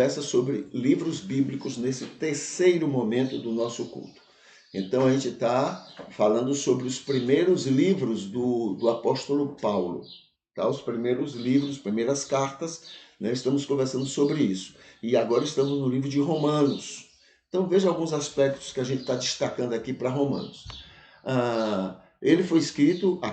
Conversa sobre livros bíblicos nesse terceiro momento do nosso culto. Então a gente está falando sobre os primeiros livros do apóstolo Paulo, tá? Os primeiros livros, primeiras cartas, né? Estamos conversando sobre isso. E agora estamos no livro de Romanos. Então veja alguns aspectos que a gente está destacando aqui para Romanos. A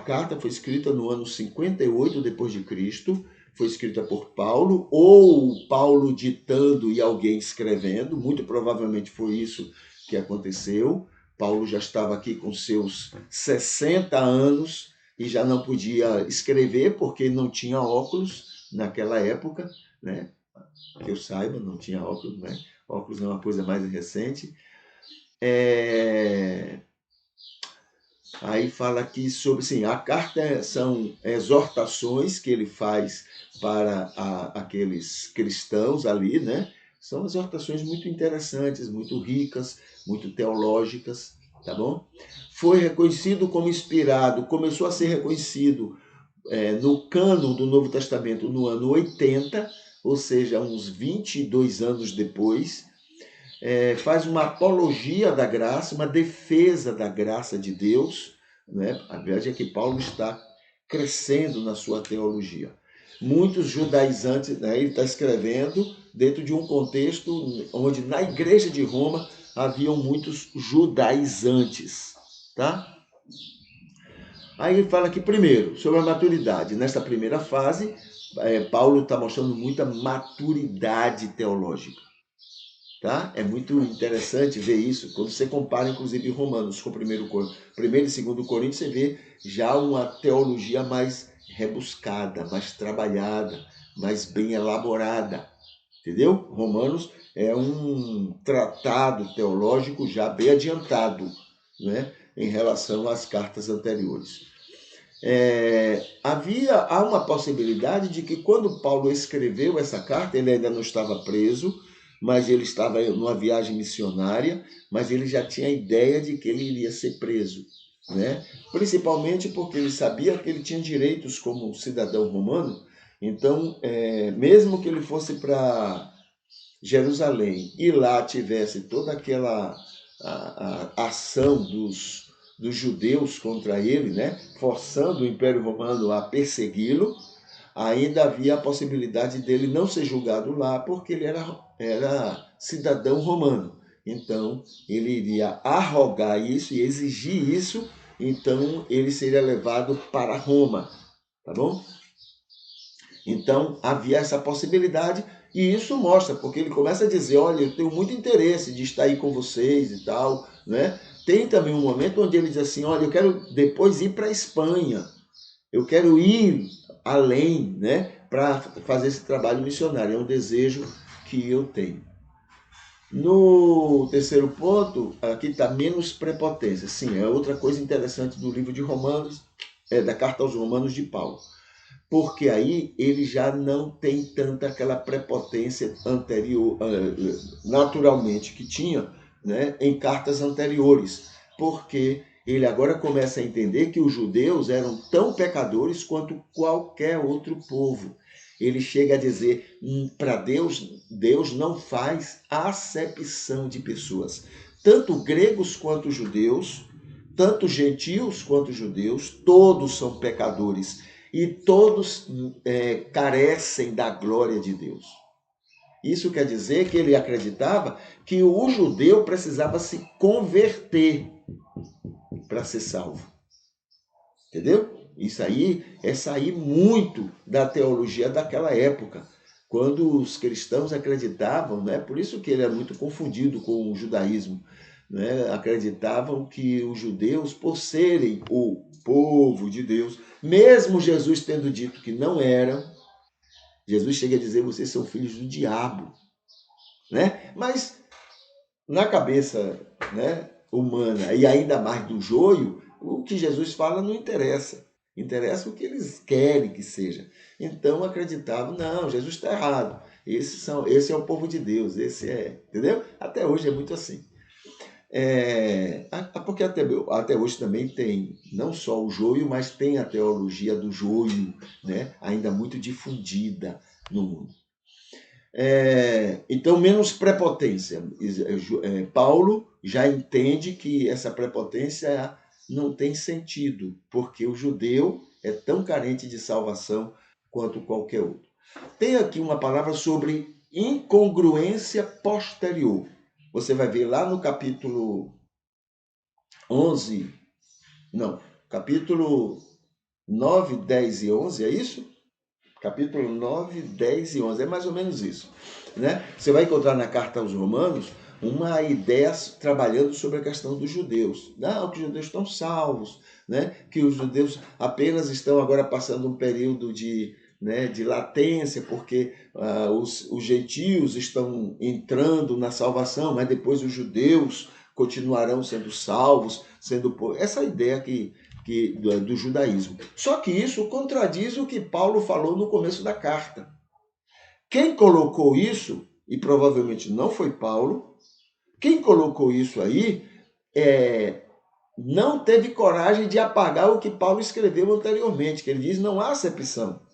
carta foi escrita no ano 58 depois de Cristo, foi escrita por Paulo, ou Paulo ditando e alguém escrevendo, muito provavelmente foi isso que aconteceu. Paulo já estava aqui com seus 60 anos e já não podia escrever porque não tinha óculos naquela época, né? Que eu saiba, não tinha óculos, né? Óculos é uma coisa mais recente. Aí fala aqui sobre, sim, a carta são exortações que ele faz para aqueles cristãos ali, né? São exortações muito interessantes, muito ricas, muito teológicas, tá bom? Foi reconhecido como inspirado, começou a ser reconhecido no cânon do Novo Testamento no ano 80, ou seja, uns 22 anos depois. Faz uma apologia da graça, uma defesa da graça de Deus, né? A verdade é que Paulo está crescendo na sua teologia. Muitos judaizantes, né? Ele está escrevendo dentro de um contexto onde na igreja de Roma haviam muitos judaizantes, tá? Aí ele fala aqui primeiro sobre a maturidade. Nesta primeira fase, Paulo está mostrando muita maturidade teológica. Tá? É muito interessante ver isso quando você compara, inclusive, Romanos com primeiro e segundo Coríntios, você vê já uma teologia mais rebuscada, mais trabalhada, mais bem elaborada, entendeu? Romanos é um tratado teológico já bem adiantado, né, em relação às cartas anteriores. Há uma possibilidade de que quando Paulo escreveu essa carta, ele ainda não estava preso, mas ele estava numa viagem missionária, mas ele já tinha a ideia de que ele iria ser preso, né? Principalmente porque ele sabia que ele tinha direitos como cidadão romano. Então, mesmo que ele fosse para Jerusalém e lá tivesse toda aquela a ação dos judeus contra ele, né? Forçando o Império Romano a persegui-lo, ainda havia a possibilidade dele não ser julgado lá, porque ele era cidadão romano. Então, ele iria arrogar isso e exigir isso, então ele seria levado para Roma, tá bom? Então, havia essa possibilidade, e isso mostra, porque ele começa a dizer, olha, eu tenho muito interesse de estar aí com vocês e tal, né? Tem também um momento onde ele diz assim, olha, eu quero depois ir para a Espanha, eu quero ir além, né? Para fazer esse trabalho missionário, é um desejo que eu tenho. No terceiro ponto, aqui está menos prepotência. Sim, é outra coisa interessante do livro de Romanos, da carta aos Romanos de Paulo. Porque aí ele já não tem tanta aquela prepotência anterior, naturalmente, que tinha, né, em cartas anteriores. Porque ele agora começa a entender que os judeus eram tão pecadores quanto qualquer outro povo. Ele chega a dizer, para Deus não faz acepção de pessoas. Tanto gregos quanto judeus, tanto gentios quanto judeus, todos são pecadores e todos carecem da glória de Deus. Isso quer dizer que ele acreditava que o judeu precisava se converter para ser salvo. Entendeu? Isso aí é sair muito da teologia daquela época, quando os cristãos acreditavam, né? Por isso que ele é muito confundido com o judaísmo, né? Acreditavam que os judeus, por serem o povo de Deus, mesmo Jesus tendo dito que não eram, Jesus chega a dizer, vocês são filhos do diabo, né? Mas na cabeça, né, humana e ainda mais do joio, o que Jesus fala não interessa. Interessa o que eles querem que seja. Então acreditavam, não, Jesus está errado. Esse é o povo de Deus, entendeu? Até hoje é muito assim. Porque até hoje também tem não só o joio, mas tem a teologia do joio, né, ainda muito difundida no mundo. Então, menos prepotência. Paulo já entende que essa prepotência não tem sentido, porque o judeu é tão carente de salvação quanto qualquer outro. Tem aqui uma palavra sobre incongruência posterior. Você vai ver lá no capítulo 11, não, capítulo 9, 10 e 11, é isso? Capítulo 9, 10 e 11, é mais ou menos isso. Né? Você vai encontrar na carta aos Romanos uma ideia trabalhando sobre a questão dos judeus. Não, que os judeus estão salvos, né? Que os judeus apenas estão agora passando um período de latência, porque os gentios estão entrando na salvação, mas depois os judeus continuarão sendo salvos, essa ideia do judaísmo. Só que isso contradiz o que Paulo falou no começo da carta. Quem colocou isso, e provavelmente não foi Paulo, quem colocou isso aí não teve coragem de apagar o que Paulo escreveu anteriormente, que ele diz não há acepção.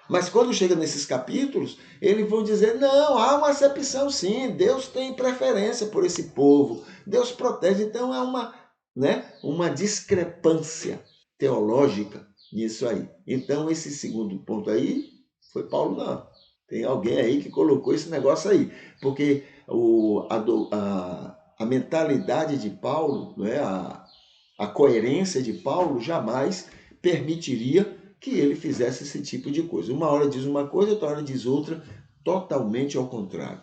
Mas quando chega nesses capítulos, eles vão dizer, não, há uma acepção sim, Deus tem preferência por esse povo, Deus protege, então é uma discrepância teológica nisso aí. Então esse segundo ponto aí, foi Paulo não. Tem alguém aí que colocou esse negócio aí, porque a mentalidade de Paulo, né, a coerência de Paulo jamais permitiria que ele fizesse esse tipo de coisa. Uma hora diz uma coisa, outra hora diz outra, totalmente ao contrário.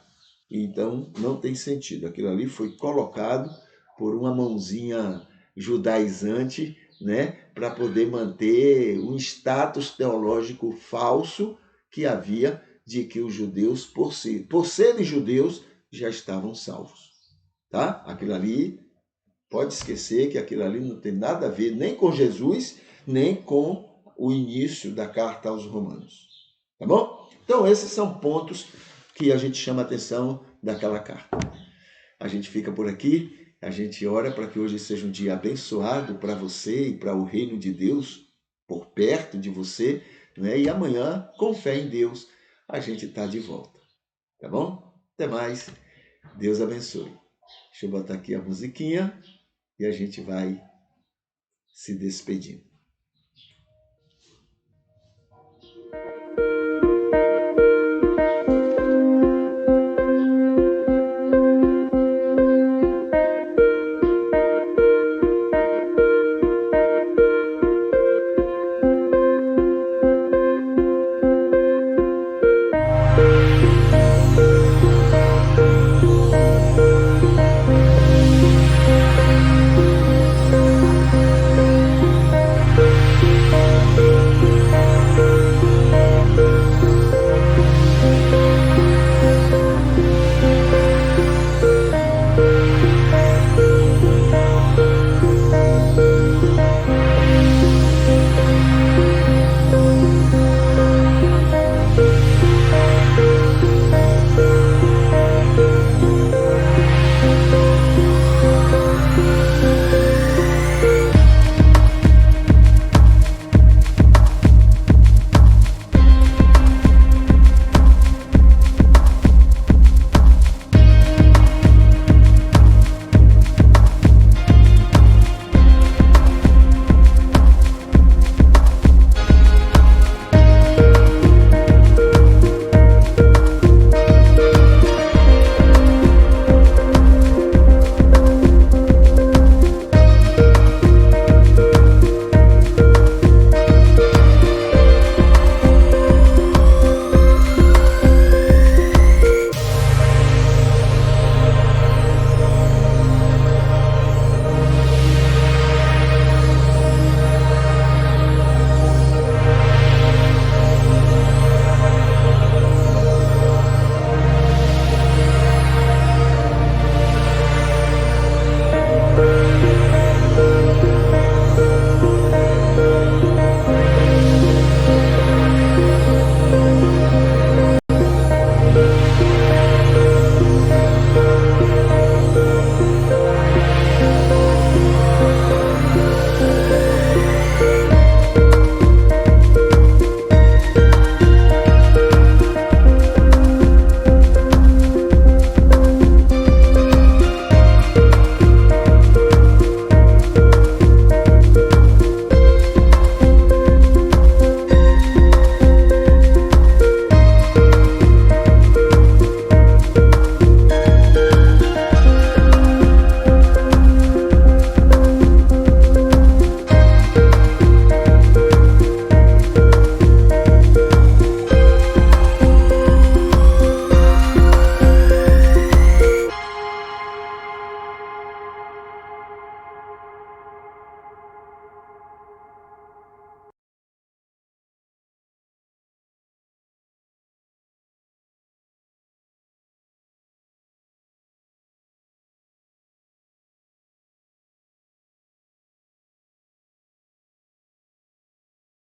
Então, não tem sentido. Aquilo ali foi colocado por uma mãozinha judaizante, né, para poder manter um status teológico falso que havia de que os judeus, por serem judeus, já estavam salvos. Tá? Aquilo ali, pode esquecer que aquilo ali não tem nada a ver nem com Jesus, nem com o início da carta aos Romanos. Tá bom? Então, esses são pontos que a gente chama a atenção daquela carta. A gente fica por aqui, a gente ora para que hoje seja um dia abençoado para você e para o reino de Deus, por perto de você, né? E amanhã, com fé em Deus, a gente está de volta. Tá bom? Até mais. Deus abençoe. Deixa eu botar aqui a musiquinha e a gente vai se despedindo.